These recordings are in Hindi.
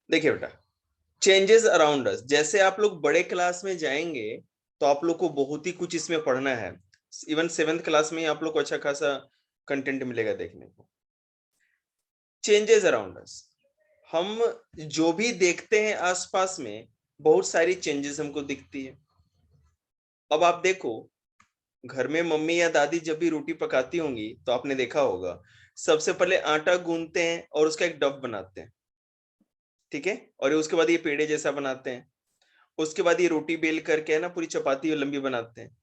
देखिए बेटा, चेंजेस अराउंड अस, जैसे आप लोग बड़े क्लास में जाएंगे तो आप लोग को बहुत ही कुछ इसमें पढ़ना है। इवन 7th क्लास में ही आप लोग को अच्छा खासा कंटेंट मिलेगा देखने को। चेंजेस अराउंड अस, हम जो भी देखते हैं आसपास में, बहुत सारी चेंजेस हमको दिखती है। अब आप देखो, घर में मम्मी या दादी जब भी रोटी पकाती होंगी तो आपने देखा होगा, सबसे पहले आटा गूंथते हैं और उसका एक डफ बनाते हैं, ठीक है, और उसके बाद ये पेड़े जैसा बनाते हैं। उसके बाद ये रोटी बेल करके है ना पूरी चपाती लंबी बनाते हैं।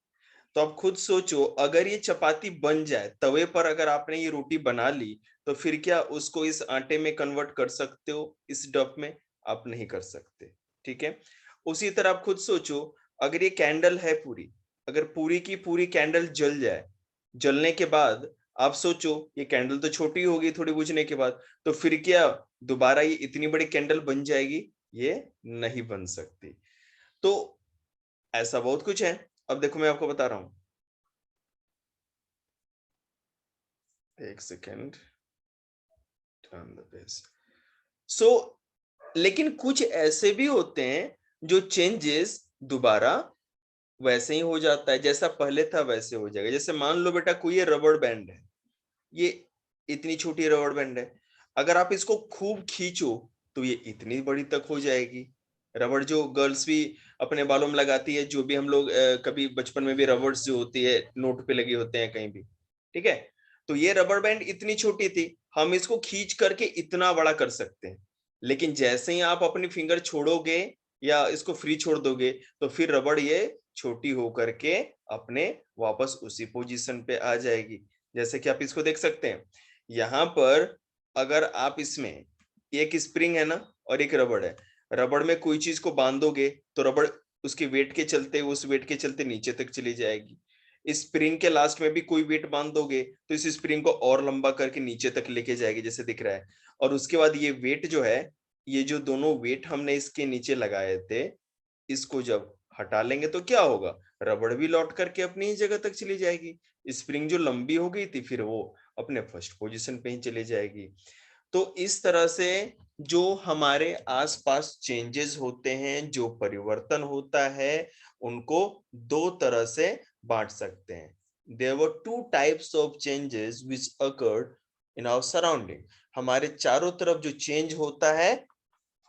तो आप खुद सोचो, अगर ये चपाती बन जाए तवे पर, अगर आपने ये रोटी बना ली, तो फिर क्या उसको इस आटे में कन्वर्ट कर सकते हो, इस डफ में? आप नहीं कर सकते, ठीक है। उसी तरह आप खुद सोचो, अगर ये कैंडल है पूरी, अगर पूरी की पूरी कैंडल जल जाए, जलने के बाद आप सोचो, ये कैंडल तो छोटी होगी थोड़ी बुझने के बाद, तो फिर क्या दोबारा ये इतनी बड़ी कैंडल बन जाएगी? ये नहीं बन सकती। तो ऐसा बहुत कुछ है। अब देखो मैं आपको बता रहा हूं, एक सेकेंड, टर्न द पेज। सो लेकिन कुछ ऐसे भी होते हैं जो चेंजेस दोबारा वैसे ही हो जाता है, जैसा पहले था वैसे हो जाएगा। जैसे मान लो बेटा, कोई ये रबड़ बैंड है, ये इतनी छोटी रबड़ बैंड है, अगर आप इसको खूब खींचो तो ये इतनी बड़ी तक हो जाएगी। रबड़ जो गर्ल्स भी अपने बालों में लगाती है, जो भी हम लोग कभी बचपन में भी रबड़ जो होती है नोट पे लगे होते हैं कहीं भी, ठीक है। तो ये रबड़ बैंड इतनी छोटी थी, हम इसको खींच करके इतना बड़ा कर सकते हैं। लेकिन जैसे ही आप अपनी फिंगर छोड़ोगे या इसको फ्री छोड़ दोगे, तो फिर रबड़ ये छोटी होकर के अपने वापस उसी पोजीशन पे आ जाएगी। जैसे कि आप इसको देख सकते हैं, यहाँ पर अगर आप इसमें एक स्प्रिंग है ना और एक रबड़ है, रबड़ में कोई चीज को बांधोगे तो रबड़ उसके वेट के चलते, उस वेट के चलते नीचे तक चली जाएगी। इस स्प्रिंग के लास्ट में भी कोई वेट बांध दोगे तो इस स्प्रिंग को और लंबा करके नीचे तक लेके जाएगी, जैसे दिख रहा है। और उसके बाद ये वेट जो है, ये जो दोनों वेट हमने इसके नीचे लगाए थे, इसको जब हटा लेंगे तो क्या होगा? रबड़ भी लौट करके अपनी ही जगह तक चली जाएगी। स्प्रिंग जो लंबी हो गई थी, फिर वो अपने फर्स्ट पोजीशन पे ही चली जाएगी। तो इस तरह से जो हमारे आसपास चेंजेस होते हैं, जो परिवर्तन होता है, उनको दो तरह से बांट सकते हैं। There were two types of changes which occurred in our surrounding. हमारे चारों तरफ जो चेंज होता है,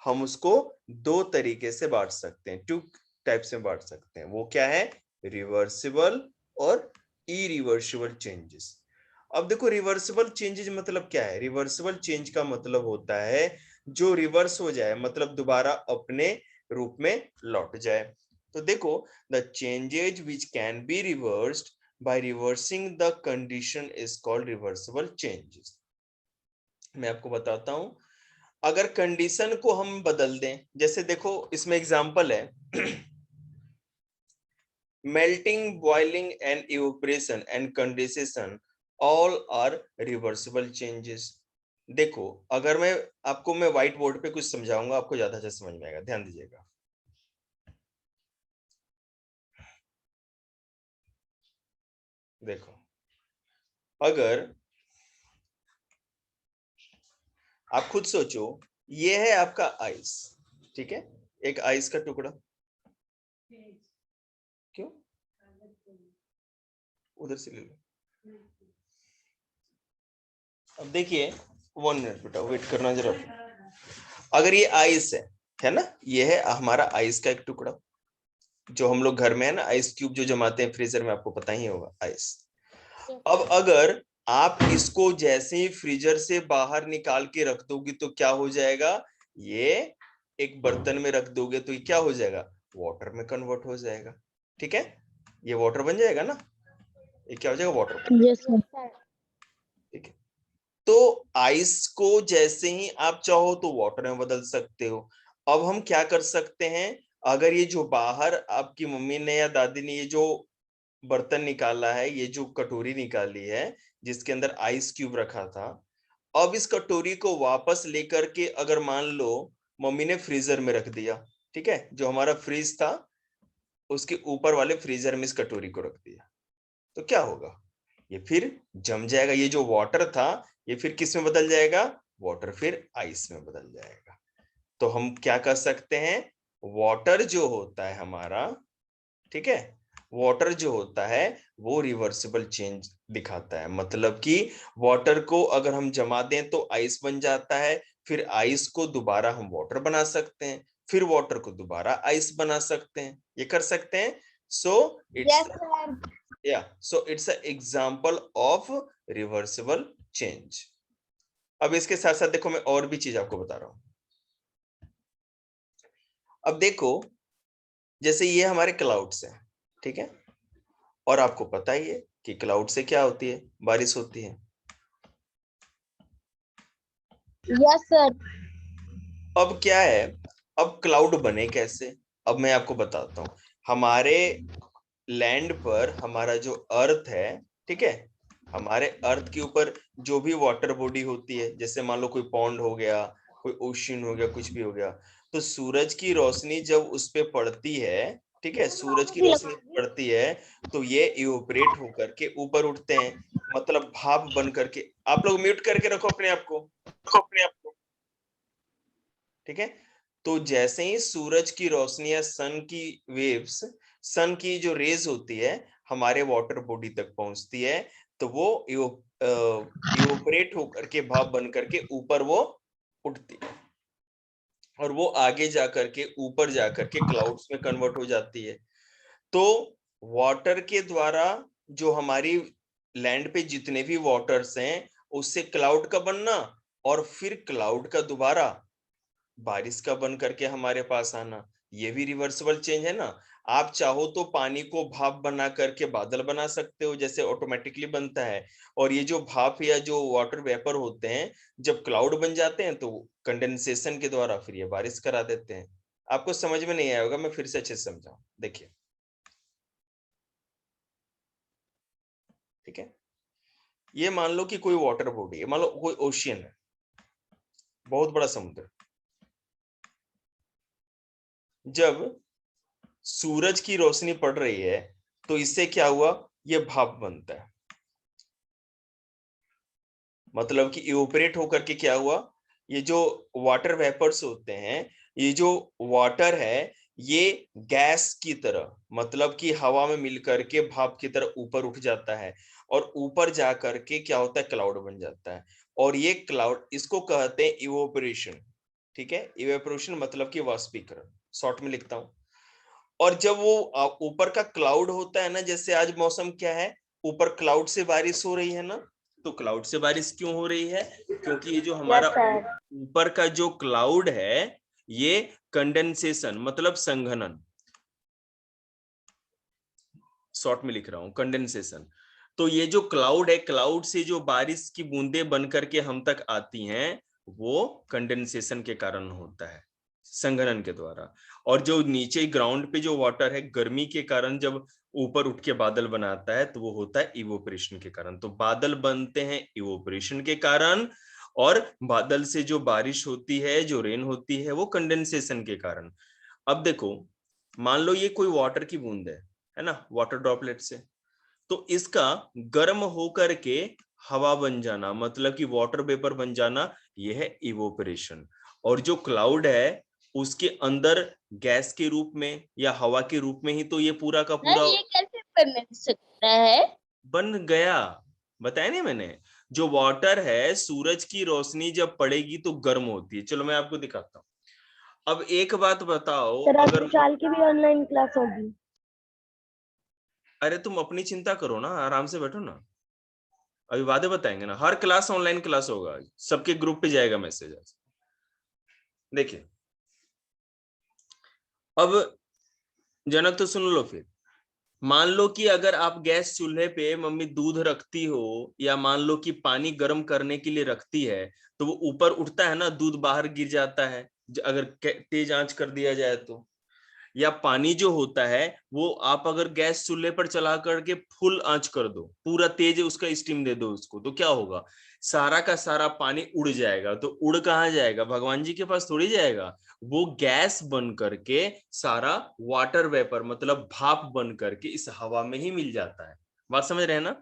हम उसको दो तरीके से बांट सकते हैं, टू टाइप्स में बांट सकते हैं। वो क्या है? रिवर्सिबल और इरिवर्सिबल चेंजेस। अब देखो, रिवर्सिबल चेंजेस मतलब क्या है? रिवर्सिबल चेंज का मतलब होता है जो रिवर्स हो जाए, मतलब दोबारा अपने रूप में लौट जाए। तो देखो, the changes which can be reversed by reversing the condition is called reversible changes. मैं आपको बताता हूं, अगर कंडीशन को हम बदल दें, जैसे देखो इसमें एग्जांपल है melting, boiling and evaporation and condensation all are reversible changes. देखो, अगर मैं व्हाइट बोर्ड पे कुछ समझाऊंगा, आपको ज्यादा अच्छा समझ में आएगा, ध्यान दीजिएगा। देखो, अगर आप खुद सोचो, ये है आपका आइस, ठीक है, एक आइस का टुकड़ा। क्यों? उधर से ले लो। अब देखिए, 1 मिनट बेटा, वेट करना जरा। अगर ये आइस है ना, ये है हमारा आइस का एक टुकड़ा, जो हम लोग घर में है ना आइस क्यूब जो जमाते हैं फ्रीजर में, आपको पता ही होगा आइस। अब अगर आप इसको जैसे ही फ्रीजर से बाहर निकाल के रख दोगे तो क्या हो जाएगा? ये एक बर्तन में रख दोगे तो ये क्या हो जाएगा? वाटर में कन्वर्ट हो जाएगा, ठीक है। ये वाटर बन जाएगा ना, ये क्या हो जाएगा? वाटर। Yes sir. ठीक है। तो आइस को जैसे ही आप चाहो तो वाटर में बदल सकते हो। अब हम क्या कर सकते हैं, अगर ये जो बाहर आपकी मम्मी ने या दादी ने ये जो बर्तन निकाला है, ये जो कटोरी निकाली है जिसके अंदर आइस क्यूब रखा था, अब इस कटोरी को वापस लेकर के अगर मान लो मम्मी ने फ्रीजर में रख दिया, ठीक है, जो हमारा फ्रीज था उसके ऊपर वाले फ्रीजर में इस कटोरी को रख दिया, तो क्या होगा? ये फिर जम जाएगा। ये जो वाटर था ये फिर किस में बदल जाएगा? वाटर फिर आइस में बदल जाएगा। तो हम क्या कर सकते हैं, वाटर जो होता है हमारा, ठीक है, वाटर जो होता है वो रिवर्सिबल चेंज दिखाता है। मतलब कि वाटर को अगर हम जमा दें तो आइस बन जाता है, फिर आइस को दोबारा हम वाटर बना सकते हैं, फिर वाटर को दोबारा आइस बना सकते हैं, ये कर सकते हैं। So it's a example of reversible change. अब इसके साथ साथ देखो, मैं और भी चीज आपको बता रहा हूं। अब देखो, जैसे ये हमारे क्लाउड्स हैं, ठीक है, और आपको पता ही है कि क्लाउड से क्या होती है, बारिश होती है। Yes sir. अब क्या है, अब क्लाउड बने कैसे, अब मैं आपको बताता हूँ। हमारे लैंड पर हमारा जो अर्थ है, ठीक है, हमारे अर्थ के ऊपर जो भी वाटर बॉडी होती है, जैसे मान लो कोई पॉन्ड हो गया, कोई ओशियन हो गया, कुछ भी हो गया, तो सूरज की रोशनी जब उस पे पड़ती है, ठीक है, सूरज की रोशनी पड़ती है तो ये इवोपरेट होकर के ऊपर उठते हैं, मतलब भाप बन करके। आप लोग म्यूट करके रखो अपने आप को, ठीक है। तो जैसे ही सूरज की रोशनी या सन की वेव्स, सन की जो रेज होती है हमारे वाटर बॉडी तक पहुंचती है, तो वो इवोपरेट होकर के भाप बन करके ऊपर वो उठती है, और वो आगे जाकर के ऊपर जाकर के क्लाउड्स में कन्वर्ट हो जाती है। तो वाटर के द्वारा जो हमारी लैंड पे जितने भी वाटर्स हैं उससे क्लाउड का बनना, और फिर क्लाउड का दोबारा बारिश का बन करके हमारे पास आना, ये भी रिवर्सिबल चेंज है ना। आप चाहो तो पानी को भाप बना करके बादल बना सकते हो, जैसे ऑटोमेटिकली बनता है। और ये जो भाप या जो वाटर वेपर होते हैं, जब क्लाउड बन जाते हैं तो कंडेंसेशन के द्वारा फिर ये बारिश करा देते हैं। आपको समझ में नहीं आया होगा, मैं फिर से अच्छे से समझाऊं, देखिए, ठीक है। ये मान लो कि कोई वाटर बॉडी है, मान लो कोई ओशियन है, बहुत बड़ा समुद्र। जब सूरज की रोशनी पड़ रही है तो इससे क्या हुआ, ये भाप बनता है, मतलब कि इवोपरेट होकर के क्या हुआ, ये जो वाटर वेपर्स होते हैं, ये जो वाटर है ये गैस की तरह, मतलब कि हवा में मिलकर के भाप की तरह ऊपर उठ जाता है, और ऊपर जा करके क्या होता है, क्लाउड बन जाता है। और ये क्लाउड, इसको कहते हैं इवोपरेशन, ठीक है। इवेपोरेशन मतलब कि वाष्पीकरण, शॉर्ट में लिखता हूं। और जब वो ऊपर का क्लाउड होता है ना, जैसे आज मौसम क्या है, ऊपर क्लाउड से बारिश हो रही है ना, तो क्लाउड से बारिश क्यों हो रही है, क्योंकि ये जो हमारा यस सर। ऊपर का जो क्लाउड है ये कंडेंसेशन मतलब संघनन, शॉर्ट में लिख रहा हूं कंडेंसेशन। तो ये जो क्लाउड है, क्लाउड से जो बारिश की बूंदें बन करके हम तक आती हैं वो कंडेंसेशन के कारण होता है, संघनन के द्वारा। और जो नीचे ग्राउंड पे जो वाटर है, गर्मी के कारण जब ऊपर उठ के बादल बनाता है तो वो होता है इवोपरेशन के कारण। तो बादल बनते हैं इवोपरेशन के कारण, और बादल से जो बारिश होती है, जो रेन होती है, वो कंडेंसेशन के कारण। अब देखो, मान लो ये कोई वाटर की बूंद है ना, वाटर ड्रॉपलेट से, तो इसका गर्म होकर के हवा बन जाना, मतलब कि वाटर वेपर बन जाना, यह है इवोपरेशन। और जो क्लाउड है उसके अंदर गैस के रूप में या हवा के रूप में ही तो ये पूरा का पूरा ये कैसे बन सकता है? बन गया, बताया नहीं मैंने। जो वाटर है, सूरज की रोशनी जब पड़ेगी तो गर्म होती है। चलो मैं आपको दिखाता हूँ। अब एक बात बताओ, सर आज अगर विशाल की भी ऑनलाइन क्लास होगी। अरे तुम अपनी चिंता करो ना, आराम से बैठो ना, अभी वादे बताएंगे ना, हर क्लास ऑनलाइन क्लास होगा, सबके ग्रुप पे जाएगा मैसेज आज। देखिए, अब जनक तो सुन लो फिर। मान लो कि अगर आप गैस चूल्हे पे मम्मी दूध रखती हो, या मान लो कि पानी गर्म करने के लिए रखती है, तो वो ऊपर उठता है ना, दूध बाहर गिर जाता है अगर तेज आंच कर दिया जाए तो। या पानी जो होता है वो आप अगर गैस चूल्हे पर चला करके फुल आंच कर दो, पूरा तेज उसका स्टीम दे दो उसको, तो क्या होगा, सारा का सारा पानी उड़ जाएगा। तो उड़ कहाँ जाएगा, भगवान जी के पास थोड़ी जाएगा, वो गैस बन करके सारा वाटर वेपर मतलब भाप बन करके इस हवा में ही मिल जाता है। बात समझ रहे हैं ना।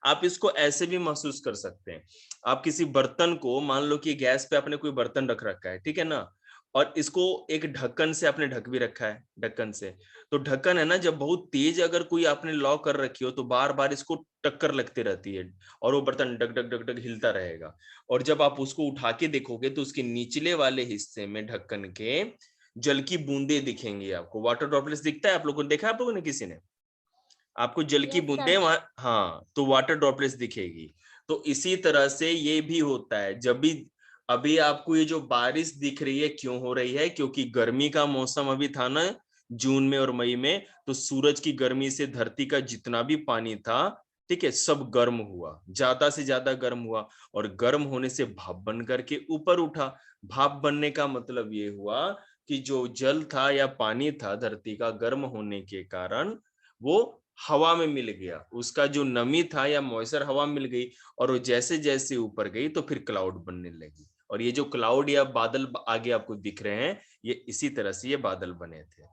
आप इसको ऐसे भी महसूस कर सकते हैं। आप किसी बर्तन को, मान लो कि गैस पे आपने कोई बर्तन रख रखा है, ठीक है ना, और इसको एक ढक्कन से आपने ढक भी रखा है, ढक्कन से। तो ढक्कन है ना, जब बहुत तेज अगर कोई आपने लॉ कर रखी हो तो बार बार इसको टक्कर लगती रहती है और वो बर्तन डग डग डग डग हिलता रहेगा। और जब आप उसको उठा के देखोगे तो उसके निचले वाले हिस्से में ढक्कन के जल की बूंदे दिखेंगी आपको। वाटर ड्रॉपलेट्स दिखता है, आप लोगों ने देखा है, आप लोगों ने, किसी ने? आपको जल की बूंदे वहां, हाँ, तो वाटर ड्रॉपलेट्स दिखेगी। तो इसी तरह से ये भी होता है। जब भी अभी आपको ये जो बारिश दिख रही है, क्यों हो रही है? क्योंकि गर्मी का मौसम अभी था ना जून में और मई में, तो सूरज की गर्मी से धरती का जितना भी पानी था, ठीक है, सब गर्म हुआ, ज्यादा से ज्यादा गर्म हुआ, और गर्म होने से भाप बन करके ऊपर उठा। भाप बनने का मतलब ये हुआ कि जो जल था या पानी था धरती का, गर्म होने के कारण वो हवा में मिल गया, उसका जो नमी था या मॉइस्चर हवा मिल गई, और वो जैसे जैसे ऊपर गई तो फिर क्लाउड बनने लगी। और ये जो क्लाउड या बादल आगे आपको दिख रहे हैं, ये इसी तरह से ये बादल बने थे।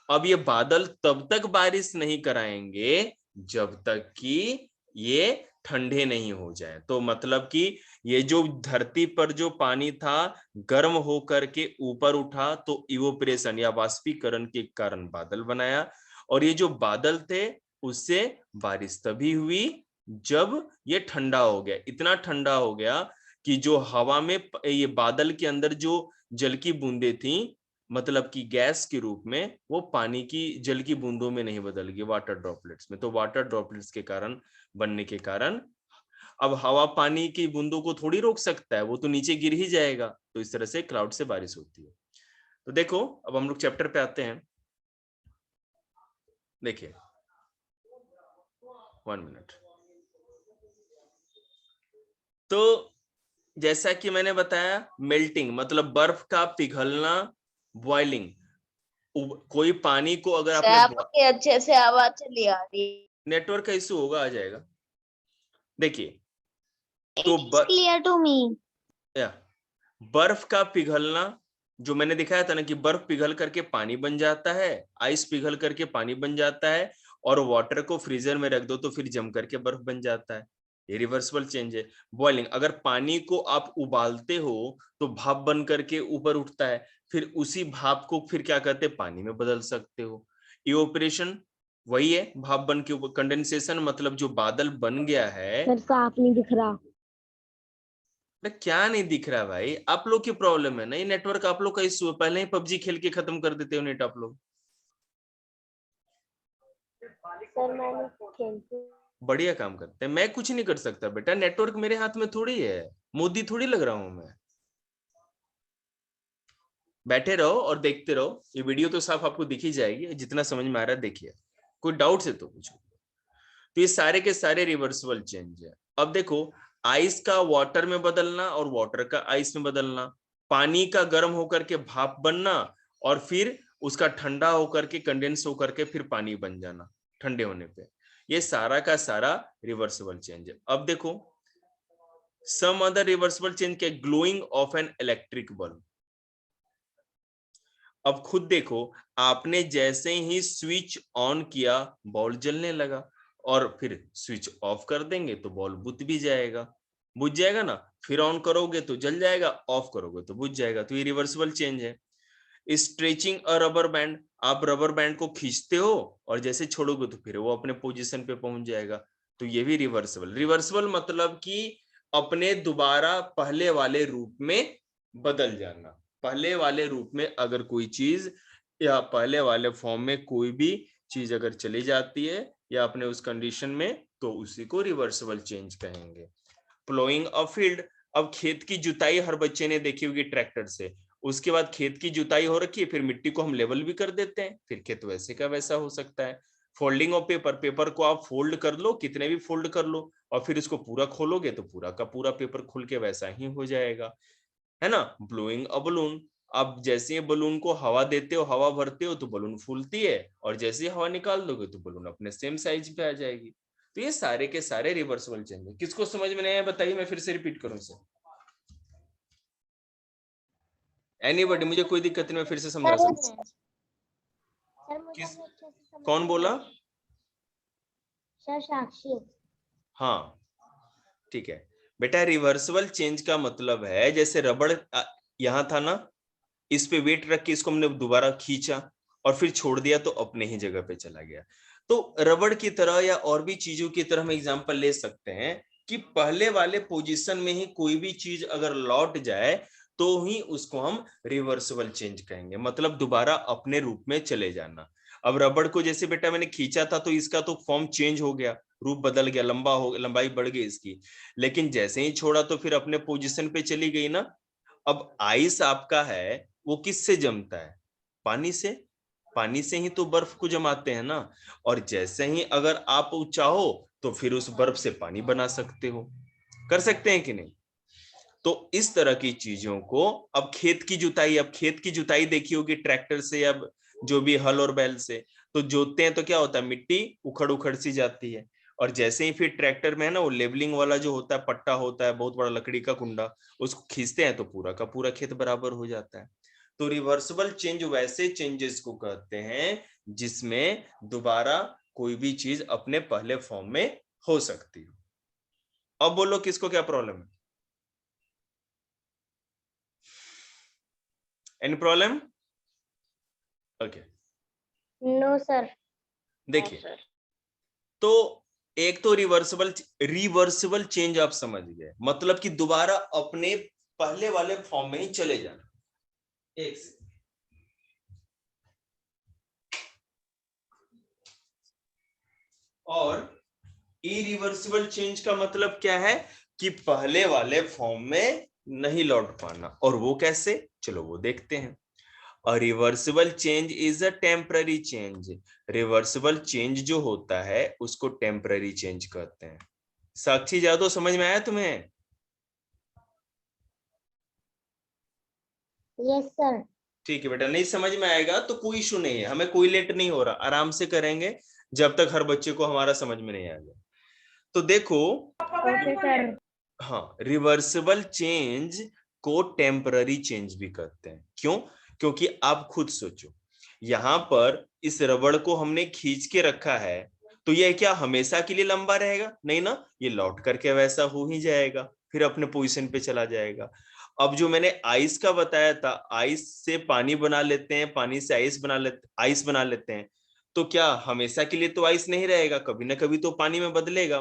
अब ये बादल तब तक बारिश नहीं कराएंगे जब तक कि ये ठंडे नहीं हो जाए। तो मतलब कि ये जो धरती पर जो पानी था गर्म होकर के ऊपर उठा, तो इवोपरेशन या वाष्पीकरण के कारण बादल बनाया। और ये जो बादल थे उससे बारिश तभी हुई जब ये ठंडा हो गया, इतना ठंडा हो गया कि जो हवा में ये बादल के अंदर जो जल की बूंदें थी, मतलब कि गैस के रूप में, वो पानी की जल की बूंदों में नहीं बदल गई, वाटर ड्रॉपलेट्स में। तो वाटर ड्रॉपलेट्स के कारण बनने के कारण अब हवा पानी की बूंदों को थोड़ी रोक सकता है, वो तो नीचे गिर ही जाएगा। तो इस तरह से क्लाउड से बारिश होती है। तो देखो अब हम लोग चैप्टर पे आते हैं। देखिए 1 मिनट। तो जैसा कि मैंने बताया, मेल्टिंग मतलब बर्फ का पिघलना, बॉइलिंग। कोई पानी को अगर सर आपने, आपकी अच्छे से आवाज चली आ रही है। नेटवर्क का इशू होगा, आ जाएगा। देखिए, तो इट्स क्लियर टू मी। बर्फ का पिघलना, जो मैंने दिखाया था ना कि बर्फ पिघल करके पानी बन जाता है, आइस पिघल करके पानी बन जाता है, और वाटर को फ्रीजर में रख दो तो फिर जम करके बर्फ बन जाता है। ये रिवर्सिबल चेंज है। बॉइलिंग, अगर पानी को आप उबालते हो तो भाप बन करके ऊपर उठता है, फिर उसी भाप को फिर क्या करते हैं, पानी में बदल सकते हो। इवोपरेशन वही है, भाप बन के ऊपर। कंडेंसेशन मतलब जो बादल बन गया है। सर साफ नहीं दिख रहा। क्या नहीं दिख रहा भाई? आप लोग की प्रॉब्लम है ना, ये नेटवर्क आप लोग का इश्यू है। पहले ही पबजी खेल के खत्म कर देते हो नेट आप लोग। सर मैंने खेलती। बढ़िया काम करते हैं, मैं कुछ नहीं कर सकता बेटा, नेटवर्क मेरे हाथ में थोड़ी है, मोदी थोड़ी लग रहा हूं मैं। बैठे रहो और देखते रहो, ये वीडियो तो साफ आपको दिख ही जाएगी, जितना समझ में आ रहा है देखिए। कोई डाउट है तो पूछो। तो ये सारे के सारे रिवर्सिबल चेंज है। अब देखो, आइस का वाटर में बदलना और वाटर का आइस में बदलना, पानी का गर्म होकर के भाप बनना, और फिर उसका ठंडा होकर के कंडेंस होकर के फिर पानी बन जाना ठंडे होने पे, ये सारा का सारा रिवर्सिबल चेंज है। अब देखो, सम अदर रिवर्सिबल चेंज के, glowing of an electric bulb. अब खुद देखो, आपने जैसे ही स्विच ऑन किया बॉल जलने लगा, और फिर स्विच ऑफ कर देंगे तो बॉल बुझ भी जाएगा, बुझ जाएगा ना। फिर ऑन करोगे तो जल जाएगा, ऑफ करोगे तो बुझ जाएगा। तो ये रिवर्सिबल चेंज है। स्ट्रेचिंग अ रबर बैंड, आप रबर बैंड को खींचते हो और जैसे छोड़ोगे तो फिर वो अपने पोजीशन पे पहुंच जाएगा। तो ये भी रिवर्सिबल। रिवर्सिबल मतलब कि अपने दोबारा पहले वाले रूप में बदल जाना। पहले वाले रूप में अगर कोई चीज, या पहले वाले फॉर्म में कोई भी चीज अगर चली जाती है या अपने उस कंडीशन में, तो उसी को रिवर्सिबल चेंज कहेंगे। प्लोइंग अ फील्ड, अब खेत की जुताई हर बच्चे ने देखी होगी ट्रैक्टर से। उसके बाद खेत की जुताई हो रखी है, फिर मिट्टी को हम लेवल भी कर देते हैं, फिर खेत वैसे का वैसा हो सकता है। फोल्डिंग ऑफ पेपर, पेपर को आप फोल्ड कर लो, कितने भी फोल्ड कर लो, और फिर इसको पूरा खोलोगे तो पूरा का पूरा पेपर खुल के वैसा ही हो जाएगा, है ना। ब्लोइंग अ बलून, अब जैसे ही बलून को हवा देते हो, हवा भरते हो तो बलून फूलती है, और जैसे ही हवा निकाल दोगे तो बलून अपने सेम साइज पे आ जाएगी। तो ये सारे के सारे रिवर्सिबल चेंज है। किसको समझ में नहीं आया बताइए, मैं फिर से रिपीट करूं इसे। एनीबॉडी, मुझे कोई दिक्कत नहीं, मैं फिर से समझा सकता हूं। सर मुझे किस, अभी अच्छे से समझ कौन में आ बोला? रहा है। सर साक्षी। हाँ, ठीक है बेटा। रिवर्सिबल चेंज का मतलब है, जैसे रबड़ यहां था ना, इस पे वेट रख के इसको हमने दोबारा खींचा और फिर छोड़ दिया तो अपने ही जगह पे चला गया। तो रबड़ की तरह या और भी चीजों की तरह हम एग्जांपल ले सकते हैं कि पहले वाले पोजीशन में ही कोई भी चीज अगर लौट जाए तो ही उसको हम रिवर्सिबल चेंज कहेंगे, मतलब दोबारा अपने रूप में चले जाना। अब रबड़ को जैसे बेटा मैंने खींचा था तो इसका तो फॉर्म चेंज हो गया, रूप बदल गया, लंबाई बढ़ गई इसकी, लेकिन जैसे ही छोड़ा तो फिर अपने पोजीशन पे चली गई ना। अब आइस आपका है वो किससे जमता है? पानी से। पानी से ही तो बर्फ को जमाते हैं ना, और जैसे ही अगर आप चाहो तो फिर उस बर्फ से पानी बना सकते हो, कर सकते हैं कि नहीं? तो इस तरह की चीजों को, अब खेत की जुताई, अब खेत की जुताई देखी होगी ट्रैक्टर से, अब जो भी हल और बैल से तो जोतते हैं तो क्या होता है, मिट्टी उखड़ उखड़ सी जाती है, और जैसे ही फिर ट्रैक्टर में है ना वो लेबलिंग वाला जो होता है पट्टा होता है, बहुत बड़ा लकड़ी का कुंडा, उसको खींचते हैं तो पूरा का पूरा खेत बराबर हो जाता है। तो रिवर्सिबल चेंज वैसे चेंजेस को कहते हैं जिसमें दोबारा कोई भी चीज अपने पहले फॉर्म में हो सकती हो। अब बोलो किसको क्या प्रॉब्लम है? Any problem? Okay, no sir. देखिए तो एक तो रिवर्सिबल चेंज आप समझ गए, मतलब कि दोबारा अपने पहले वाले फॉर्म में ही चले जाना। एक से और इरिवर्सिबल चेंज का मतलब क्या है कि पहले वाले फॉर्म में नहीं लौट पाना, और वो कैसे, चलो वो देखते हैं। A reversible change is a temporary change. Reversible change जो होता है उसको टेम्पररी चेंज कहते हैं। साक्षी जादव, समझ में आया तुम्हें? Yes sir. ठीक है बेटा, नहीं समझ में आएगा तो कोई इशू नहीं है, हमें कोई लेट नहीं हो रहा, आराम से करेंगे जब तक हर बच्चे को हमारा समझ में नहीं आएगा। तो देखो, ओके सर। हाँ, रिवर्सिबल चेंज को टेम्पररी चेंज भी कहते हैं। क्यों? क्योंकि आप खुद सोचो, यहां पर इस रबड़ को हमने खींच के रखा है तो यह क्या हमेशा के लिए लंबा रहेगा? नहीं ना, ये लौट करके वैसा हो ही जाएगा, फिर अपने पोजीशन पे चला जाएगा। अब जो मैंने आइस का बताया था, आइस से पानी बना लेते हैं, पानी से आइस बना लेते हैं, तो क्या हमेशा के लिए तो आइस नहीं रहेगा, कभी ना कभी तो पानी में बदलेगा।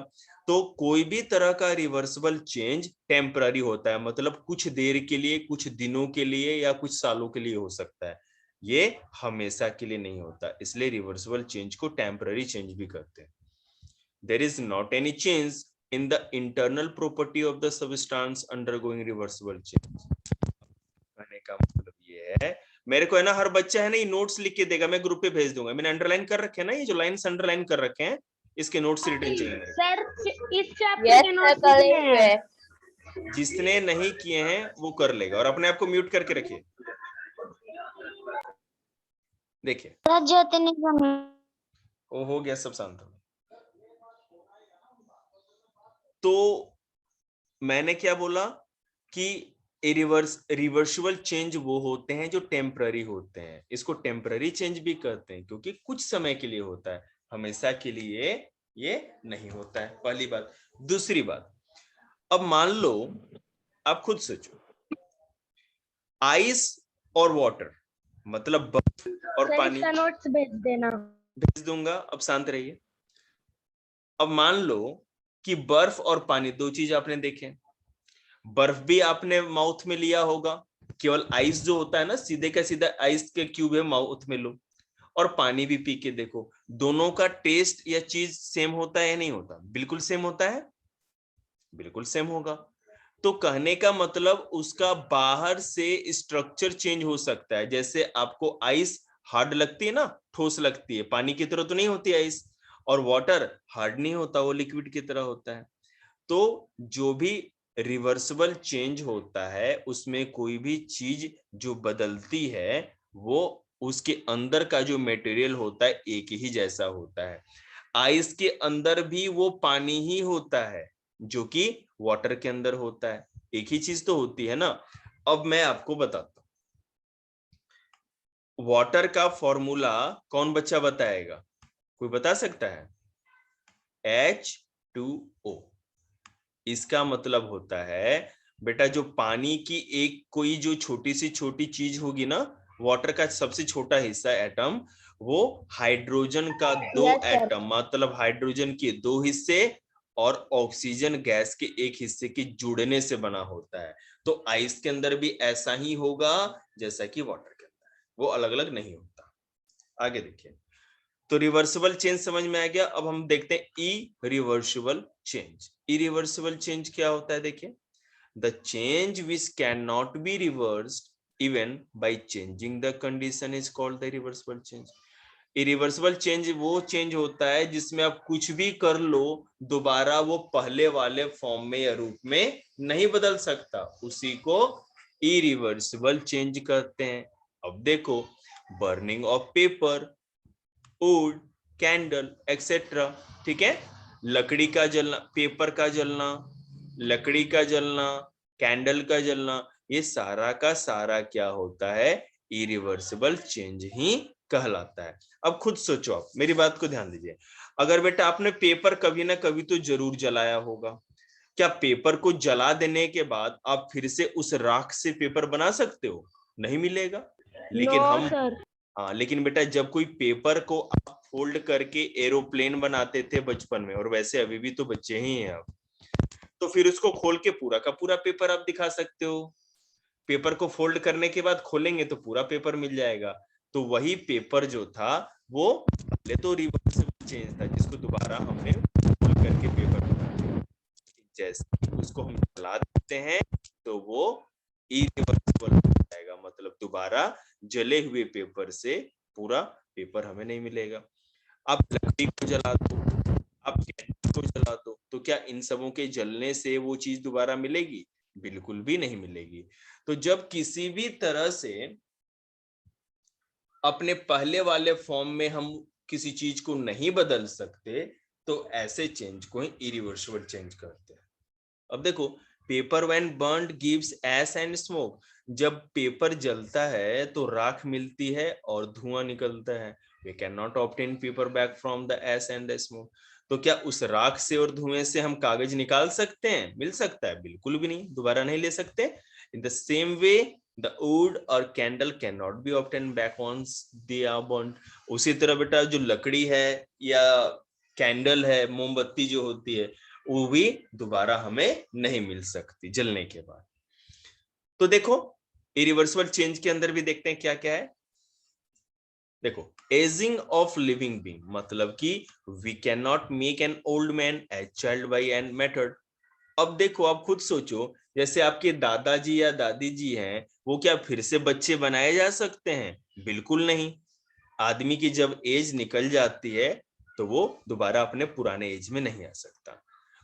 तो कोई भी तरह का रिवर्सिबल चेंज टेम्पररी होता है, मतलब कुछ देर के लिए, कुछ दिनों के लिए या कुछ सालों के लिए हो सकता है, ये हमेशा के लिए नहीं होता, इसलिए रिवर्सिबल चेंज को टेम्पररी चेंज भी कहते हैं। There is not any change in the internal property of the substance undergoing reversible change. कहने का मतलब ये है, मेरे को है ना हर बच्चा है ना ये नोट्स लिख के देगा, मैं ग्रुप पे भेज दूंगा, मैंने अंडरलाइन कर रखे हैं ना, ये जो लाइंस अंडरलाइन कर रखे हैं इसके नोट्स रिटर्न चाहिए सर इस चैप्टर के नोट्स कितने हैं? जिसने नहीं किए हैं वो कर लेगा, और अपने आप को म्यूट करके रखिए। देखिए, सर जितने वो हो गया, सब शांत हो। तो मैंने क्या बोला कि रिवर्सिबल चेंज वो होते हैं जो टेम्पररी होते हैं, इसको टेम्पररी चेंज भी कहते हैं क्योंकि कुछ समय के लिए होता है, हमेशा के लिए ये नहीं होता है, पहली बात। दूसरी बात, अब मान लो, आप खुद सोचो, आइस और वाटर, मतलब बर्फ और सर पानी। इसका नोट्स भेज देना। भेज दूंगा, अब शांत रहिए। अब मान लो कि बर्फ और पानी दो चीज आपने देखे, बर्फ भी आपने माउथ में लिया होगा, केवल आइस जो होता है ना सीधे का सीधा आइस के क्यूब है, माउथ में लो, और पानी भी पी के देखो, दोनों का टेस्ट या चीज सेम होता है या नहीं होता? बिल्कुल सेम होता है, बिल्कुल सेम होगा। तो कहने का मतलब उसका बाहर से स्ट्रक्चर चेंज हो सकता है, जैसे आपको आइस हार्ड लगती है ना, ठोस लगती है, पानी की तरह तो नहीं होती आइस, और वाटर हार्ड नहीं होता, वो लिक्विड की तरह होता है। तो जो भी रिवर्सिबल चेंज होता है उसमें कोई भी चीज जो बदलती है वो उसके अंदर का जो मटेरियल होता है एक ही जैसा होता है। आइस के अंदर भी वो पानी ही होता है जो कि वाटर के अंदर होता है, एक ही चीज तो होती है ना। अब मैं आपको बताता हूं, वाटर का फॉर्मूला कौन बच्चा बताएगा? कोई बता सकता है? H2O। इसका मतलब होता है बेटा जो पानी की एक कोई जो छोटी सी छोटी चीज होगी ना, वाटर का सबसे छोटा हिस्सा एटम, वो हाइड्रोजन का दो Yes, sir. एटम, मतलब हाइड्रोजन के दो हिस्से और ऑक्सीजन गैस के एक हिस्से के जुड़ने से बना होता है। तो आइस के अंदर भी ऐसा ही होगा जैसा कि वाटर के अंदर है, वो अलग अलग नहीं होता। आगे देखिए, तो रिवर्सिबल चेंज समझ में आ गया। अब हम देखते हैं इरिवर्सिबल चेंज। इरिवर्सिबल चेंज क्या होता है, देखिए, the change which cannot be reversed even by changing the condition is called the irreversible change. Irreversible change वो चेंज होता है जिसमें आप कुछ भी कर लो, दोबारा वो पहले वाले फॉर्म में या रूप में नहीं बदल सकता, उसी को इरिवर्सिबल चेंज कहते हैं। अब देखो, burning of paper, would, candle etcetera, ठीक है, लकड़ी का जलना, पेपर का जलना, लकड़ी का जलना, कैंडल का जलना, ये सारा का सारा क्या होता है, इरिवर्सिबल चेंज ही कहलाता है। अब खुद सोचो, आप मेरी बात को ध्यान दीजिए, अगर बेटा आपने पेपर कभी ना कभी तो जरूर जलाया होगा, क्या पेपर को जला देने के बाद आप फिर से उस राख से पेपर बना सकते हो? नहीं मिलेगा। लेकिन No, हम, sir. हाँ, लेकिन बेटा जब कोई पेपर को आप फोल्ड करके एरोप्लेन बनाते थे बचपन में, और वैसे अभी भी तो बच्चे ही हैं आप, तो फिर उसको खोल के पूरा का पूरा पेपर आप दिखा सकते हो। पेपर को फोल्ड करने के बाद खोलेंगे तो पूरा पेपर मिल जाएगा। तो वही पेपर जो था वो पहले तो रिवर्सिबल चेंज था, जिसको दोबारा हमने फोल्ड करके पेपर बनाया, जैसे उसको हम जला देते हैं तो वो इरिवर्सिबल हो जाएगा, मतलब दोबारा जले हुए पेपर से पूरा पेपर हमें नहीं मिलेगा। आप लकड़ी को जला दो, आप कैंडल को जला दो, तो क्या इन सबों के जलने से वो चीज दोबारा मिलेगी? बिल्कुल भी नहीं मिलेगी। तो जब किसी भी तरह से अपने पहले वाले फॉर्म में हम किसी चीज को नहीं बदल सकते, तो ऐसे चेंज को ही इरिवर्सिबल चेंज करते हैं। अब देखो, paper when burned gives ash and smoke, जब पेपर जलता है तो राख मिलती है और धुआं निकलता है। We can not obtain paper back from the ash and the smoke, तो क्या उस राख से और धुएं से हम कागज निकाल सकते हैं? मिल सकता है? बिल्कुल भी नहीं, दोबारा नहीं ले सकते। In the same way the wood और candle can not be obtain back once they are burned। उसी तरह बेटा जो लकड़ी है या कैंडल है, मोमबत्ती जो होती है, वो भी दोबारा हमें नहीं मिल सकती जलने के बाद। तो देखो, इरिवर्सिबल चेंज के अंदर भी देखते हैं क्या क्या है। देखो, एजिंग ऑफ लिविंग बीइंग, मतलब कि we can not make an old man as child by an method. अब देखो, आप खुद सोचो, जैसे आपके दादाजी या दादी जी हैं, वो क्या फिर से बच्चे बनाए जा सकते हैं? बिल्कुल नहीं। आदमी की जब एज निकल जाती है तो वो दोबारा अपने पुराने एज में नहीं आ सकता।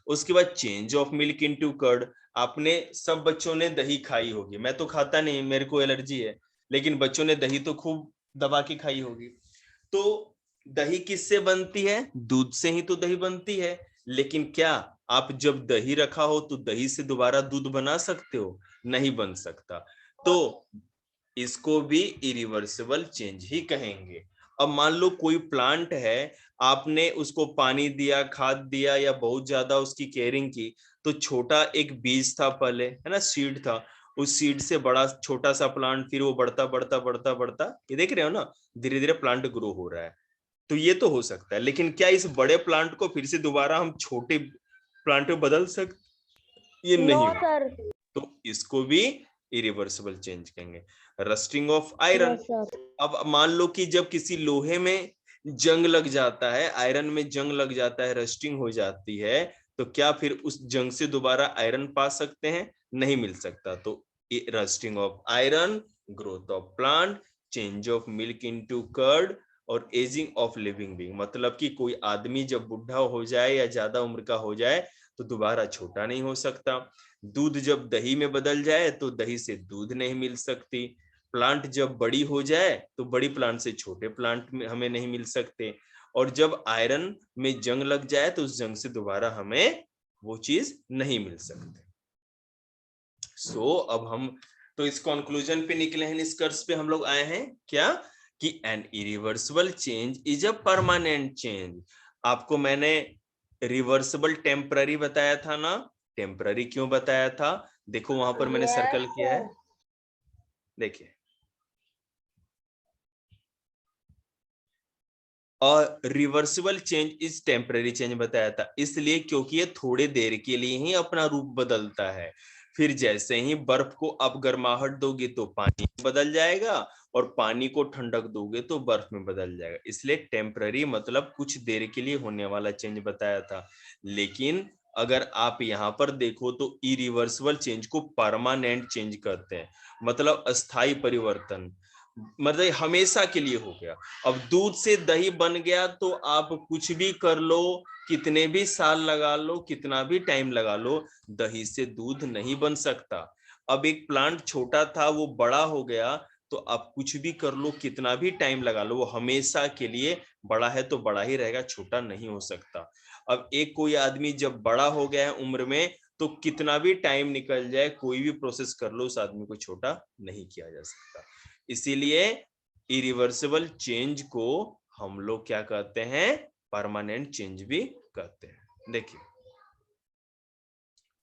उसके बाद change of milk into curd, आपने सब बच्चों ने दही खाई होगी, मैं तो खाता नहीं, मेरे को एलर्जी है, लेकिन बच्चों ने दही तो खूब दबा के खाई होगी। तो दही किससे बनती है? दूध से ही तो दही बनती है। लेकिन क्या आप जब दही रखा हो तो दही से दोबारा दूध बना सकते हो? नहीं बन सकता। तो इसको भी इरिवर्सिबल चेंज ही कहेंगे। अब मान लो कोई प्लांट है, आपने उसको पानी दिया, खाद दिया या बहुत ज्यादा उसकी केयरिंग की, तो छोटा एक बीज था पहले, है ना, सीड था, उस सीड से बड़ा छोटा सा प्लांट, फिर वो बढ़ता बढ़ता बढ़ता बढ़ता, ये देख रहे हो ना, धीरे धीरे प्लांट ग्रो हो रहा है। तो ये तो हो सकता है, लेकिन क्या इस बड़े प्लांट को फिर से दोबारा हम छोटे प्लांट में बदल सकते? ये नहीं No, हो। sir. तो इसको भी इरिवर्सिबल चेंज कहेंगे। Rusting of iron, Yes, sir. अब मान लो कि जब किसी लोहे में जंग लग जाता है, आयरन में जंग लग जाता है, रस्टिंग हो जाती है, तो क्या फिर उस जंग से दोबारा आयरन पा सकते हैं? नहीं मिल सकता। तो rusting of iron, growth of plant, change of milk into curd और एजिंग ऑफ लिविंग बीइंग, मतलब कि कोई आदमी जब बुढ़ा हो जाए या ज्यादा उम्र का हो जाए तो दोबारा छोटा नहीं हो सकता। दूध जब दही में बदल जाए तो दही से दूध नहीं मिल सकती। प्लांट जब बड़ी हो जाए तो बड़ी प्लांट से छोटे प्लांट में हमें नहीं मिल सकते। और जब आयरन में जंग लग जाए तो उस जंग से दोबारा हमें वो चीज नहीं मिल सकती। अब हम तो इस कंक्लूजन पे निकले हैं, निष्कर्ष पे हम लोग आए हैं क्या, कि an irreversible change is a permanent change. आपको मैंने रिवर्सिबल टेम्पररी बताया था ना, टेम्पररी क्यों बताया था? देखो वहां पर मैंने सर्कल किया है, देखिए। और reversible change is temporary change बताया था, इसलिए क्योंकि ये थोड़ी देर के लिए ही अपना रूप बदलता है। फिर जैसे ही बर्फ को आप गर्माहट दोगे तो पानी बदल जाएगा, और पानी को ठंडक दोगे तो बर्फ में बदल जाएगा। इसलिए टेम्पररी मतलब कुछ देर के लिए होने वाला चेंज बताया था। लेकिन अगर आप यहाँ पर देखो तो इरिवर्सिबल चेंज को परमानेंट चेंज कहते हैं, मतलब अस्थाई परिवर्तन, मतलब हमेशा के लिए हो गया। अब दूध से दही बन गया तो आप कुछ भी कर लो, कितने भी साल लगा लो, कितना भी टाइम लगा लो, दही से दूध नहीं बन सकता। अब एक प्लांट छोटा था वो बड़ा हो गया, तो आप कुछ भी कर लो, कितना भी टाइम लगा लो, वो हमेशा के लिए बड़ा है तो बड़ा ही रहेगा, छोटा नहीं हो सकता। अब एक कोई आदमी जब बड़ा हो गया है उम्र में, तो कितना भी टाइम निकल जाए, कोई भी प्रोसेस कर लो, उस आदमी को छोटा नहीं किया जा सकता। इसीलिए इरिवर्सिबल चेंज को हम लोग क्या कहते हैं, परमानेंट चेंज भी कहते हैं। देखिए,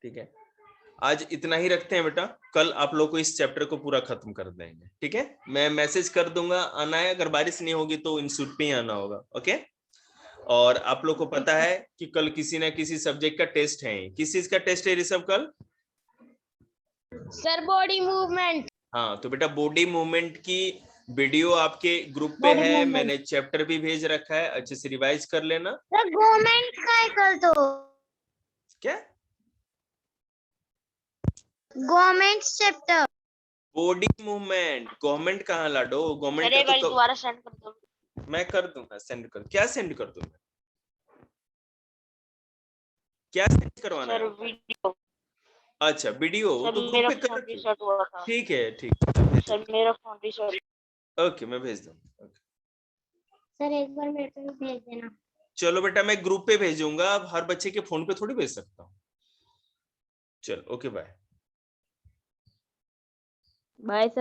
ठीक है, आज इतना ही रखते हैं बेटा, कल आप लोग को इस चैप्टर को पूरा खत्म कर देंगे। ठीक है, मैं मैसेज कर दूंगा, आना है, अगर बारिश नहीं होगी तो इंस्टीट्यूट पे ही आना होगा। ओके, और आप लोग को पता है कि कल किसी ना किसी सब्जेक्ट का टेस्ट है। किस चीज का टेस्ट है ऋषभ कल? Sir body movement. हाँ, तो बेटा बॉडी मूवमेंट की वीडियो आपके ग्रुप पे बॉडी है, मूवमेंट। मैंने चैप्टर भी भेज रखा है, अच्छे से रिवाइज कर लेना। सर गवर्नमेंट का कर दो। क्या? Government chapter. Body movement, government कहाँ लाडो, गवर्नमेंट का तो दोबारा सेंड कर दो। मैं कर दूंगा, सेंड कर, क्या सेंड कर दूं मैं, क्या सेंड करवाना सर है? वीडियो। अच्छा वीडियो सर तो ग्रुप मेरा पे कर फोन रखी। रीसेट हुआ था। ठीक है, ठीक है, सर मेरा फोन रीसेट। ओके मैं भेज दूंगा। ओके सर एक बार मेरे को भी भेज देना। चलो बेटा, मैं ग्रुप पे भेजूंगा, अब हर बच्चे के फोन पे थोड़ी भेज सकता हूँ। चलो ओके बाय। Bye sir.